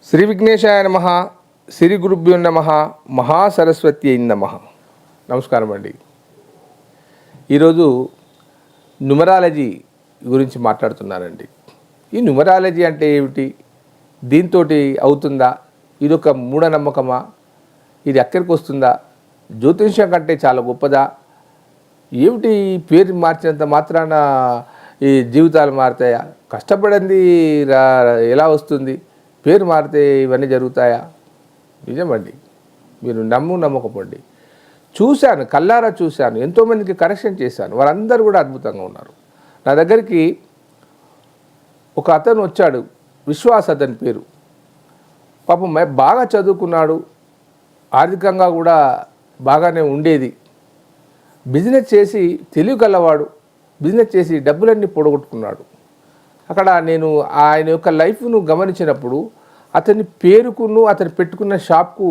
శ్రీ విఘ్నేశాయ నమః, శ్రీ గురుభ్యో నమః, మహాసరస్వతి అయి నమః. నమస్కారం అండి. ఈరోజు న్యూమరాలజీ గురించి మాట్లాడుతున్నానండి. ఈ న్యూమరాలజీ అంటే ఏమిటి? దీంతో అవుతుందా? ఇది ఒక మూఢనమ్మకమా? ఇది ఎక్కడికి వస్తుందా? జ్యోతిష్యం కంటే చాలా గొప్పదా? ఏమిటి పేరు మార్చినంత మాత్రాన ఈ జీవితాలు మారుతాయా? కష్టపడింది ఎలా వస్తుంది? పేరు మారితే ఇవన్నీ జరుగుతాయా? నిజమండి. మీరు నమ్మకపోండి. చూశాను, కల్లారా చూశాను, ఎంతోమందికి కరెక్షన్ చేశాను. వారందరూ కూడా అద్భుతంగా ఉన్నారు. నా దగ్గరికి ఒక అతను వచ్చాడు, విశ్వాస్ అతని పేరు. పాపం బాగా చదువుకున్నాడు, ఆర్థికంగా కూడా బాగానే ఉండేది. బిజినెస్ చేసి తెలివి కలవాడు, బిజినెస్ చేసి డబ్బులన్నీ పొడగొట్టుకున్నాడు. అక్కడ నేను ఆయన యొక్క లైఫ్ను గమనించినప్పుడు అతని పేరుకును అతను పెట్టుకున్న షాప్కు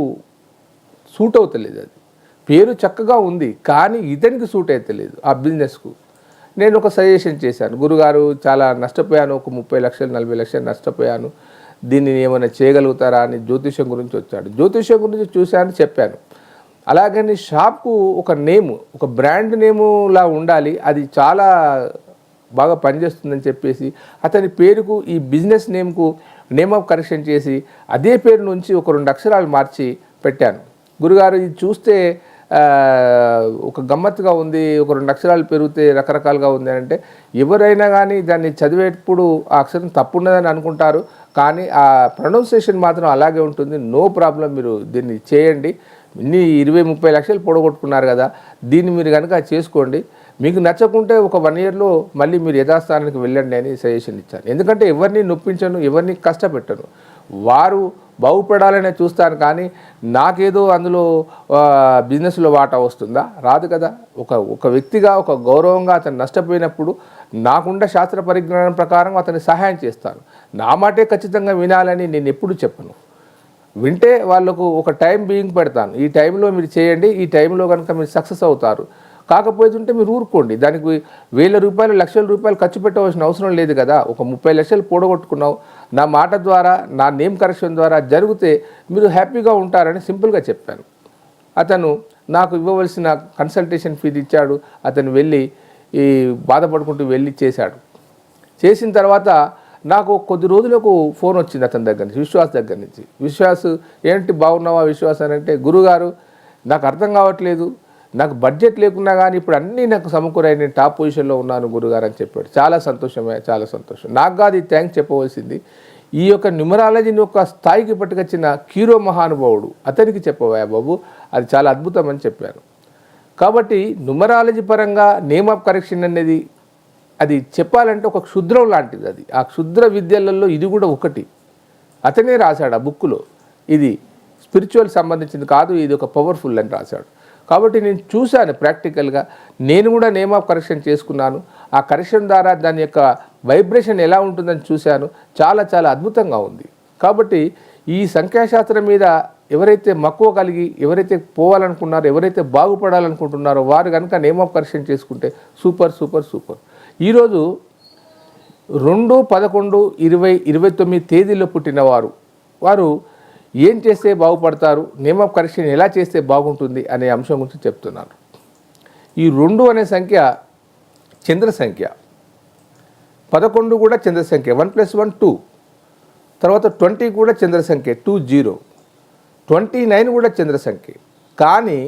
సూట్ అవుతలేదు. అది పేరు చక్కగా ఉంది, కానీ ఇతనికి సూట్ అవుతలేదు ఆ బిజినెస్కు. నేను ఒక సజెషన్ చేశాను, గురుగారు చాలా నష్టపోయాను, ఒక 30 లక్షలు 40 లక్షలు నష్టపోయాను, దీన్ని ఏమైనా చేయగలుగుతారా అని జ్యోతిష్యం గురించి వచ్చాడు. జ్యోతిష్యం గురించి చూశాను, చెప్పాను. అలాగని షాప్కు ఒక నేము, ఒక బ్రాండ్ నేములా ఉండాలి, అది చాలా బాగా పనిచేస్తుందని చెప్పేసి అతని పేరుకు ఈ బిజినెస్ నేమ్కు నేమ్ ఆఫ్ కరెక్షన్ చేసి అదే పేరు నుంచి ఒక 2 అక్షరాలు మార్చి పెట్టాను. గురుగారు ఇది చూస్తే ఒక గమ్మత్తుగా ఉంది, ఒక 2 అక్షరాలు పెరిగితే రకరకాలుగా ఉంది అని అంటే, ఎవరైనా కానీ దాన్ని చదివేటప్పుడు ఆ అక్షరం తప్పున్నదని అనుకుంటారు, కానీ ఆ ప్రొనౌన్సియేషన్ మాత్రం అలాగే ఉంటుంది. నో ప్రాబ్లం, మీరు దీన్ని చేయండి. ఇన్ని 20-30 లక్షలు పొడగొట్టుకున్నారు కదా, దీన్ని మీరు కనుక చేసుకోండి, మీకు నచ్చకుంటే ఒక 1 ఇయర్లో మళ్ళీ మీరు యథాస్థానానికి వెళ్ళండి అని సజెషన్ ఇచ్చాను. ఎందుకంటే ఎవరిని నొప్పించను, ఎవరిని కష్టపెట్టను, వారు బాగుపడాలనే చూస్తాను, కానీ నాకేదో అందులో బిజినెస్లో వాటా వస్తుందా? రాదు కదా. ఒక వ్యక్తిగా, ఒక గౌరవంగా అతను నష్టపోయినప్పుడు నాకుండా శాస్త్ర పరిజ్ఞానం ప్రకారం అతని సహాయం చేస్తాను. నా మాటే ఖచ్చితంగా వినాలని నేను ఎప్పుడు చెప్పను. వింటే వాళ్ళకు ఒక టైం బీయింగ్ పెడతాను, ఈ టైంలో మీరు చేయండి, ఈ టైంలో కనుక మీరు సక్సెస్ అవుతారు. కాకపోతుంటే మీరు ఊరుకోండి, దానికి 1000 రూపాయలు 1,00,000 రూపాయలు ఖర్చు పెట్టవలసిన అవసరం లేదు కదా. ఒక 30 లక్షలు పోడగొట్టుకున్నావు, నా మాట ద్వారా, నా నేమ్ కరెక్షన్ ద్వారా జరిగితే మీరు హ్యాపీగా ఉంటారని సింపుల్గా చెప్పాను. అతను నాకు ఇవ్వవలసిన కన్సల్టేషన్ ఫీజు ఇచ్చాడు. అతను వెళ్ళి ఈ బాధపడుకుంటూ వెళ్ళి చేశాడు. చేసిన తర్వాత నాకు కొద్ది రోజులకు ఫోన్ వచ్చింది అతని దగ్గర నుంచి, విశ్వాస్ దగ్గర నుంచి. విశ్వాస్, ఏంటి బాగున్నావా విశ్వాస్ అని అంటే, గురుగారు నాకు అర్థం కావట్లేదు, నాకు బడ్జెట్ లేకున్నా కానీ ఇప్పుడు అన్నీ నాకు సమకూరాయి, నేను టాప్ పొజిషన్లో ఉన్నాను గురుగారు అని చెప్పాడు. చాలా సంతోషమే, చాలా సంతోషం. నాకు కాదు ఈ థ్యాంక్స్ చెప్పవలసింది, ఈ యొక్క న్యూమరాలజీని ఒక స్థాయికి పట్టుకొచ్చిన కీరో మహానుభావుడు, అతనికి చెప్పవా బాబు, అది చాలా అద్భుతం అని చెప్పాను. కాబట్టి న్యూమరాలజీ పరంగా నేమ్ ఆఫ్ కరెక్షన్ అనేది అది చెప్పాలంటే ఒక క్షుద్రం లాంటిది. అది ఆ క్షుద్ర విద్యలలో ఇది కూడా ఒకటి. అతనే రాశాడు ఆ బుక్లో, ఇది స్పిరిచువల్ సంబంధించింది కాదు, ఇది ఒక పవర్ఫుల్ అని రాశాడు. కాబట్టి నేను చూశాను ప్రాక్టికల్గా, నేను కూడా నేమ్ ఆఫ్ కరెక్షన్ చేసుకున్నాను. ఆ కరెక్షన్ ద్వారా దాని యొక్క వైబ్రేషన్ ఎలా ఉంటుందని చూశాను. చాలా చాలా అద్భుతంగా ఉంది. కాబట్టి ఈ సంఖ్యాశాస్త్రం మీద ఎవరైతే మక్కువ కలిగి, ఎవరైతే పోవాలనుకున్నారో, ఎవరైతే బాగుపడాలనుకుంటున్నారో వారు కనుక నేమ్ ఆఫ్ కరెక్షన్ చేసుకుంటే సూపర్ సూపర్ సూపర్. ఈరోజు 2, 11, 20, 29 తేదీల్లో పుట్టినవారు వారు ఏం చేస్తే బాగుపడతారు, నేమ్ ఆఫ్ కరెక్షన్ ఎలా చేస్తే బాగుంటుంది అనే అంశం గురించి చెప్తున్నాను. ఈ 2 అనే సంఖ్య చంద్ర సంఖ్య, 11 కూడా చంద్ర సంఖ్య, 1 + 1 2. తర్వాత 20 కూడా చంద్ర సంఖ్య, 20. 29 కూడా చంద్ర సంఖ్య. కానీ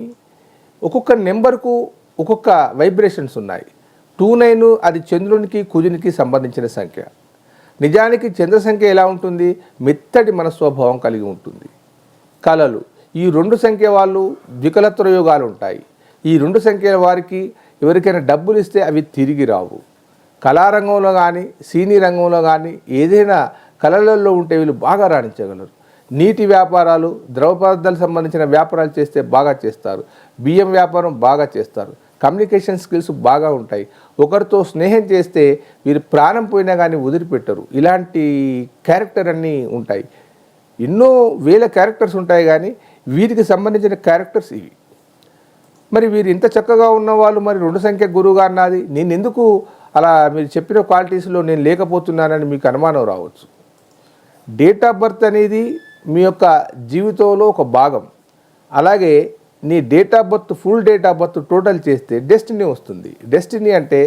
ఒక్కొక్క నెంబర్కు ఒక్కొక్క వైబ్రేషన్స్ ఉన్నాయి. 29 అది చంద్రునికి కుజునికి సంబంధించిన సంఖ్య. నిజానికి చంద్ర సంఖ్య ఎలా ఉంటుంది? మెత్తటి మనస్వభావం కలిగి ఉంటుంది. కళలు, ఈ 2 సంఖ్య వాళ్ళు ద్వికలత్వ యోగాలు ఉంటాయి. ఈ 2 సంఖ్యల వారికి ఎవరికైనా డబ్బులు ఇస్తే అవి తిరిగి రావు. కళారంగంలో కానీ, సినీ రంగంలో కానీ, ఏదైనా కళలలో ఉంటే వీళ్ళు బాగా రాణించగలరు. నీటి వ్యాపారాలు, ద్రవ పదార్థాలకు సంబంధించిన వ్యాపారాలు చేస్తే బాగా చేస్తారు. బియ్యం వ్యాపారం బాగా చేస్తారు. కమ్యూనికేషన్ స్కిల్స్ బాగా ఉంటాయి. ఒకరితో స్నేహం చేస్తే వీరు ప్రాణం పోయినా కానీ వదిలిపెట్టరు. ఇలాంటి క్యారెక్టర్ అన్నీ ఉంటాయి. ఎన్నో వేల క్యారెక్టర్స్ ఉంటాయి, కానీ వీరికి సంబంధించిన క్యారెక్టర్స్ ఇవి. మరి వీరు ఇంత చక్కగా ఉన్నవాళ్ళు మరి 2 సంఖ్య గురువుగా అన్నది నేను ఎందుకు అలా మీరు చెప్పిన క్వాలిటీస్లో నేను లేకపోతున్నానని మీకు అనుమానం రావచ్చు. డేట్ ఆఫ్ బర్త్ అనేది మీ యొక్క జీవితంలో ఒక భాగం. అలాగే నీ date of birth, full date of birth total చేస్తే డెస్టినీ వస్తుంది. డెస్టినీ అంటే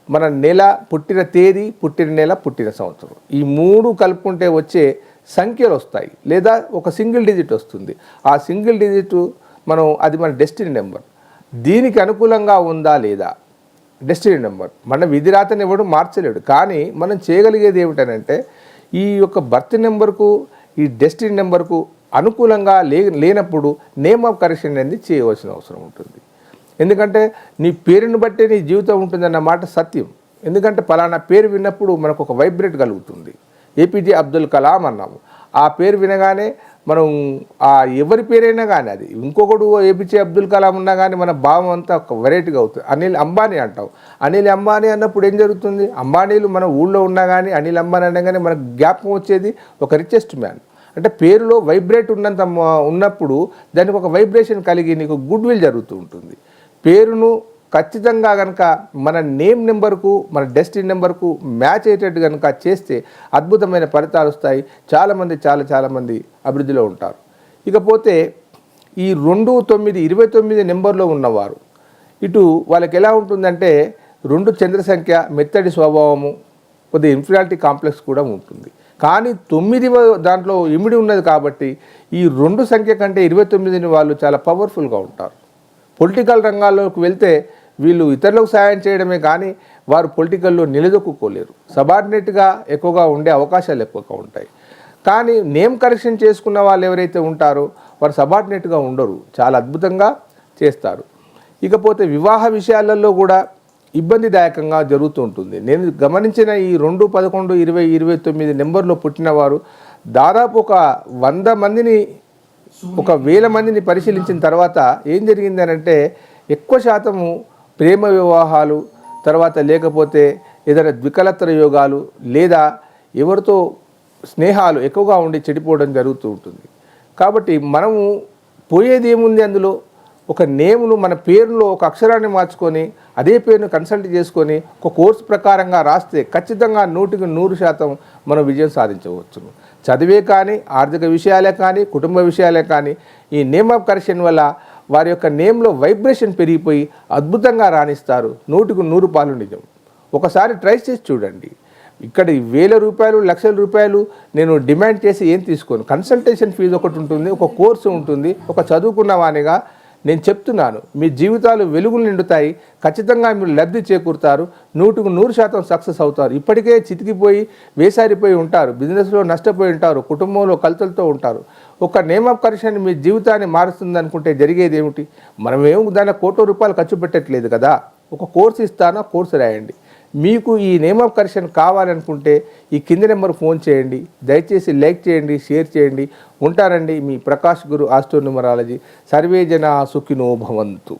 మన నెల, పుట్టిన తేదీ, పుట్టిన నెల, పుట్టిన సంవత్సరం, ఈ 3 కలుపుకుంటే వచ్చే సంఖ్యలు వస్తాయి, లేదా ఒక సింగిల్ డిజిట్ వస్తుంది. ఆ సింగిల్ డిజిట్ అది మన డెస్టినీ నెంబర్. దీనికి అనుకూలంగా ఉందా లేదా డెస్టినీ నెంబర్. మన విధిరాతని ఎవడు మార్చలేడు. కానీ మనం చేయగలిగేది ఏమిటనంటే ఈ యొక్క బర్త్ నెంబర్కు, ఈ డెస్టినీ నెంబర్కు అనుకూలంగా లేనప్పుడు నేమ్ ఆఫ్ కరెక్షన్ అనేది చేయవలసిన అవసరం ఉంటుంది. ఎందుకంటే నీ పేరుని బట్టే నీ జీవితం ఉంటుందన్న మాట సత్యం. ఎందుకంటే పలానా పేరు విన్నప్పుడు మనకు ఒక వైబ్రేట్ కలుగుతుంది. ఏపీజే అబ్దుల్ కలాం అన్నాము. ఆ పేరు వినగానే మనం ఎవరి పేరైనా కానీ, అది ఇంకొకడు ఏపీజే అబ్దుల్ కలాం ఉన్నా కానీ మన భావం అంతా ఒక వెరైటీగా అవుతుంది. అనిల్ అంబానీ అంటాం. అనిల్ అంబానీ అన్నప్పుడు ఏం జరుగుతుంది? అంబానీలు మన ఊళ్ళో ఉన్నా కానీ, అనిల్ అంబానీ అనగానే మనకు జ్ఞాపకం వచ్చేది ఒక రిచెస్ట్ మ్యాన్. అంటే పేరులో వైబ్రేట్ ఉన్నప్పుడు దానికి ఒక వైబ్రేషన్ కలిగి నీకు గుడ్ విల్ జరుగుతూ ఉంటుంది. పేరును ఖచ్చితంగా కనుక మన నేమ్ నెంబర్కు, మన డెస్టినీ నెంబర్కు మ్యాచ్ అయ్యేటట్టు కనుక చేస్తే అద్భుతమైన ఫలితాలు వస్తాయి. చాలామంది అభివృద్ధిలో ఉంటారు. ఇకపోతే ఈ 2, 9, 29 నెంబర్లో ఉన్నవారు ఇటు వాళ్ళకి ఎలా ఉంటుందంటే 2 చంద్ర సంఖ్య, మెత్తడి స్వభావము, కొద్దిగా ఇన్ఫీరియారిటీ కాంప్లెక్స్ కూడా ఉంటుంది. కానీ 9వ దాంట్లో ఇమిడి ఉన్నది కాబట్టి ఈ 2 సంఖ్య కంటే 29ని వాళ్ళు చాలా పవర్ఫుల్గా ఉంటారు. పొలిటికల్ రంగాల్లోకి వెళ్తే వీళ్ళు ఇతరులకు సాయం చేయడమే కానీ వారు పొలిటికల్లో నిలదొక్కుకోలేరు. సబార్డినేట్గా ఎక్కువగా ఉండే అవకాశాలు ఎక్కువగా ఉంటాయి. కానీ నేమ్ కరెక్షన్ చేసుకున్న వాళ్ళు ఎవరైతే ఉంటారో వారు సబార్డినేట్గా ఉండరు, చాలా అద్భుతంగా చేస్తారు. ఇకపోతే వివాహ విషయాలలో కూడా ఇబ్బందిదాయకంగా జరుగుతూ ఉంటుంది. నేను గమనించిన ఈ 2, 11, 20, 29 నెంబర్లో పుట్టిన వారు దాదాపు ఒక 100 మందిని, ఒక 1000 మందిని పరిశీలించిన తర్వాత ఏం జరిగింది అంటే ఎక్కువ శాతము ప్రేమ వివాహాలు, తర్వాత లేకపోతే ఏదైనా ద్వికలత్ర యోగాలు, లేదా ఎవరితో స్నేహాలు ఎక్కువగా ఉండి చెడిపోవడం జరుగుతూ ఉంటుంది. కాబట్టి మనము పోయేది ఏముంది, అందులో ఒక నేమ్ను, మన పేరులో ఒక అక్షరాన్ని మార్చుకొని అదే పేరును కన్సల్ట్ చేసుకొని ఒక కోర్సు ప్రకారంగా రాస్తే ఖచ్చితంగా 100కి 100% మనం విజయం సాధించవచ్చును. చదివే కానీ, ఆర్థిక విషయాలే కానీ, కుటుంబ విషయాలే కానీ ఈ నేమ్ ఆఫ్ కరెక్షన్ వల్ల వారి యొక్క నేమ్లో వైబ్రేషన్ పెరిగిపోయి అద్భుతంగా రాణిస్తారు. 100కి 100 పాలు నిజం. ఒకసారి ట్రై చేసి చూడండి. ఇక్కడ 1000 రూపాయలు, లక్షల రూపాయలు నేను డిమాండ్ చేసి ఏం తీసుకోను. కన్సల్టేషన్ ఫీజు ఒకటి ఉంటుంది, ఒక కోర్సు ఉంటుంది. ఒక చదువుకున్న వానిగా నేను చెప్తున్నాను, మీ జీవితాలు వెలుగులు నిండుతాయి. ఖచ్చితంగా మీరు లబ్ధి చేకూరుతారు. 100కి 100% సక్సెస్ అవుతారు. ఇప్పటికే చితికిపోయి వేసారిపోయి ఉంటారు, బిజినెస్లో నష్టపోయి ఉంటారు, కుటుంబంలో కలతలతో ఉంటారు. ఒక నేమ్ ఆఫ్ కరెక్షన్ మీ జీవితాన్ని మారుస్తుంది అనుకుంటే జరిగేది ఏమిటి? మనమేం దానికి ₹1,00,00,000 ఖర్చు పెట్టట్లేదు కదా. ఒక కోర్సు ఇస్తాను, కోర్సు రాయండి. మీకు ఈ నేమ్ ఆఫ్ కరెక్షన్ కావాలనుకుంటే ఈ కింది నెంబర్ ఫోన్ చేయండి. దయచేసి లైక్ చేయండి, షేర్ చేయండి. ఉంటారండి మీ ప్రకాష్ గురు ఆస్ట్రో న్యూమరాలజీ. సర్వే జనా సుఖినో భవంతు.